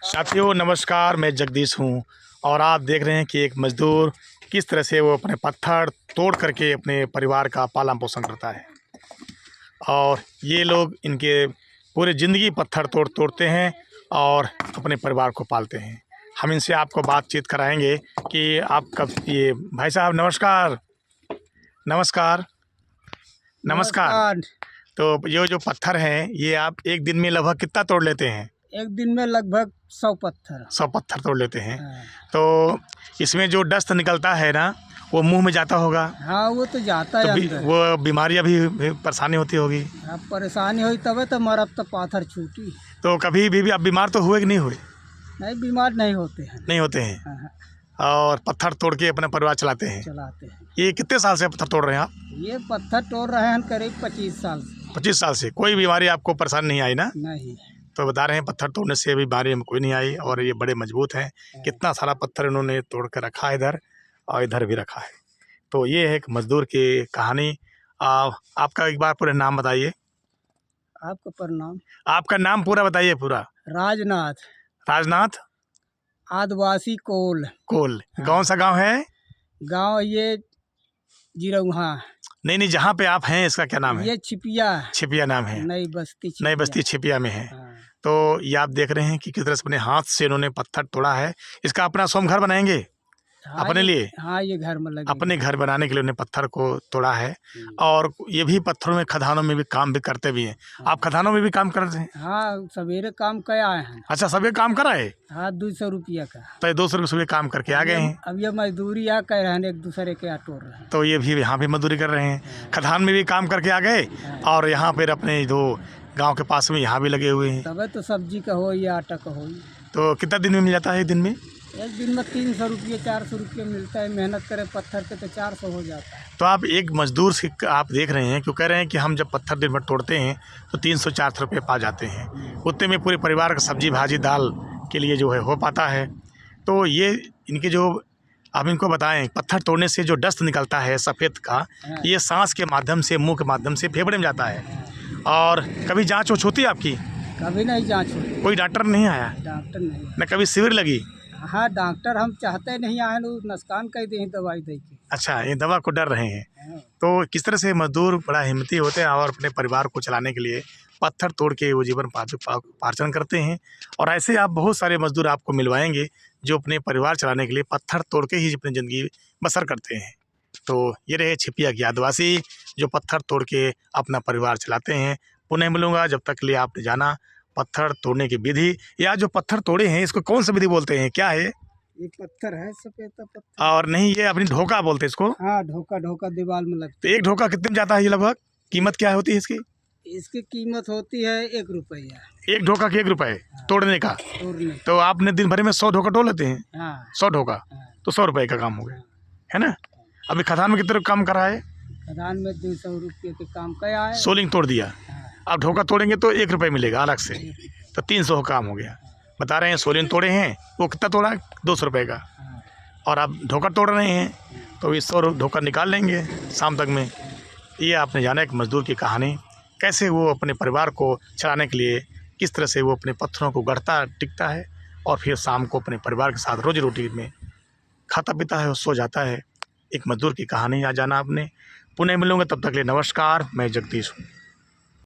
साथियों नमस्कार, मैं जगदीश हूं और आप देख रहे हैं कि एक मज़दूर किस तरह से वो अपने पत्थर तोड़ करके अपने परिवार का पालन पोषण करता है। और ये लोग इनके पूरे ज़िंदगी पत्थर तोड़ते हैं और अपने परिवार को पालते हैं। हम इनसे आपको बातचीत कराएंगे कि आप कब ये भाई साहब नमस्कार। नमस्कार नमस्कार। तो ये जो पत्थर हैं ये आप एक दिन में लगभग कितना तोड़ लेते हैं? एक दिन में लगभग 100 पत्थर 100 पत्थर तोड़ लेते हैं। हाँ। तो इसमें जो डस्ट निकलता है ना वो मुंह में जाता होगा। हाँ वो तो जाता है तो अंदर। वो बीमारियां भी परेशानी होती होगी। हाँ, परेशानी हुई तबे तो मरब तो पाथर छूटी। तो कभी भी आप बीमार तो हुए कि नहीं हुए? नहीं, बीमार नहीं होते हैं। नहीं होते हैं। हाँ, और पत्थर तोड़ के अपना परिवार चलाते हैं। चलाते हैं। ये कितने साल से पत्थर तोड़ रहे हैं आप? ये पत्थर तोड़ रहे हैं करीब 25 साल से। 25 साल से कोई बीमारी आपको परेशान नहीं आई ना? नहीं। तो बता रहे हैं पत्थर तोड़ने से बीमारी में कोई नहीं आई और ये बड़े मजबूत हैं। कितना सारा पत्थर इन्होंने तोड़ कर रखा है इधर और इधर भी रखा है। तो ये है एक मजदूर की कहानी। आपका एक बार पूरा नाम बताइए। आपका प्रणाम। आपका नाम पूरा बताइए। पूरा? राजनाथ। राजनाथ आदिवासी कोल। कोल। कौन सा गांव है? गांव ये जिरौहा। नहीं, जहाँ पे आप हैं इसका क्या नाम है? ये छिपिया। छिपिया नाम है। नई बस्ती नई बस्ती छिपिया में है। हाँ। तो ये आप देख रहे हैं कि किस तरह से अपने हाथ से इन्होंने पत्थर तोड़ा है। इसका अपना स्वयं घर बनाएंगे हाँ, अपने लिए। हाँ, ये घर में लगे। अपने घर बनाने के लिए उन्होंने पत्थर को तोड़ा है। और ये भी पत्थरों में खदानों में भी काम भी करते भी हैं। आप खदानों में भी काम करते हैं? हाँ, सवेरे काम कर आए हैं। अच्छा, सभी काम करा है? हाँ, 200 रुपया का। तो 200 रुपये सुबह काम करके आ गए हैं। अब ये मजदूरी आ कर रहे हैं, एक दूसरे के यहाँ तोड़ रहे हैं। तो ये भी यहाँ भी मजदूरी कर रहे हैं। खदान में भी काम करके आ गए और यहाँ पर अपने जो गाँव के पास में यहाँ भी लगे हुए हैं। तबे तो सब्जी का हो या आटा का हो। तो कितना दिन में मिल जाता है? एक दिन में? एक दिन में 300 रुपये 400 रुपये मिलता है। मेहनत करे पत्थर पे तो 400 हो जाता है। तो आप एक मजदूर से आप देख रहे हैं, क्यों कह रहे हैं कि हम जब पत्थर दिन भर तोड़ते हैं तो 300-400 रुपये पा जाते हैं। उतने में पूरे परिवार का सब्जी भाजी दाल के लिए जो है हो पाता है। तो ये इनके जो आप इनको बताएं, पत्थर तोड़ने से जो डस्ट निकलता है सफ़ेद का, ये सांस के माध्यम से, मुंह के माध्यम से फेफड़े में जाता है। और कभी जाँच वोच होती है आपकी? कभी नहीं जाँच होती। कोई डॉक्टर नहीं आया? डॉक्टर नहीं। न कभी शिविर लगी? हाँ, डॉक्टर हम चाहते नहीं आए, नुकसान कर दे दवाई दे के। अच्छा, ये दवा को डर रहे हैं। हाँ। तो किस तरह से मजदूर बड़ा हिम्मती होते हैं और अपने परिवार को चलाने के लिए पत्थर तोड़ के वो जीवन पार्जन करते हैं। और ऐसे आप बहुत सारे मजदूर आपको मिलवाएंगे जो अपने परिवार चलाने के लिए पत्थर तोड़ के ही अपनी ज़िंदगी बसर करते हैं। तो ये रहे छिपिया के आदिवासी जो पत्थर तोड़ के अपना परिवार चलाते हैं। पुनः मिलूंगा, जब तक के लिए आपने जाना पत्थर तोड़ने की विधि, या जो पत्थर तोड़े हैं इसको कौन सा विधि बोलते हैं, क्या है? ये पत्थर है, सफेद पत्थर। और नहीं, ये अपनी ढोका बोलते हैं इसको। हाँ, ढोका दीवार में लगता तो एक ढोका कितने में जाता है ये लगभग? कीमत क्या होती है इसकी? इसकी कीमत होती है 1 रुपया। एक ढोका के 1 रुपये तोड़ने का? तोड़ने। तो आपने दिन भर में 100 ढोका तोड़ लेते हैं? हाँ। 100 ढोका हाँ। तो 100 रुपये का काम हो गया, है ना? अभी खदान में कितने काम करा है? खदान में 200 रुपये के काम किया है। सोलिंग तोड़ दिया। हाँ। आप ढोका तोड़ेंगे तो 1 रुपये मिलेगा अलग से, तो 300 का काम हो गया। बता रहे हैं सोलिंग तोड़े हैं, वो कितना तोड़ा? 200 रुपये का। हाँ। और आप ढोका तोड़ रहे हैं तो इस 100 ढोका निकाल लेंगे शाम तक में। ये आपने जाना एक मजदूर की कहानी, कैसे वो अपने परिवार को चलाने के लिए किस तरह से वो अपने पत्थरों को गढ़ता टिकता है और फिर शाम को अपने परिवार के साथ रोजी रोटी में खाता पीता है और सो जाता है। एक मजदूर की कहानी आज जाना आपने। पुनः मिलूंगा, तब तक के लिए नमस्कार, मैं जगदीश हूँ।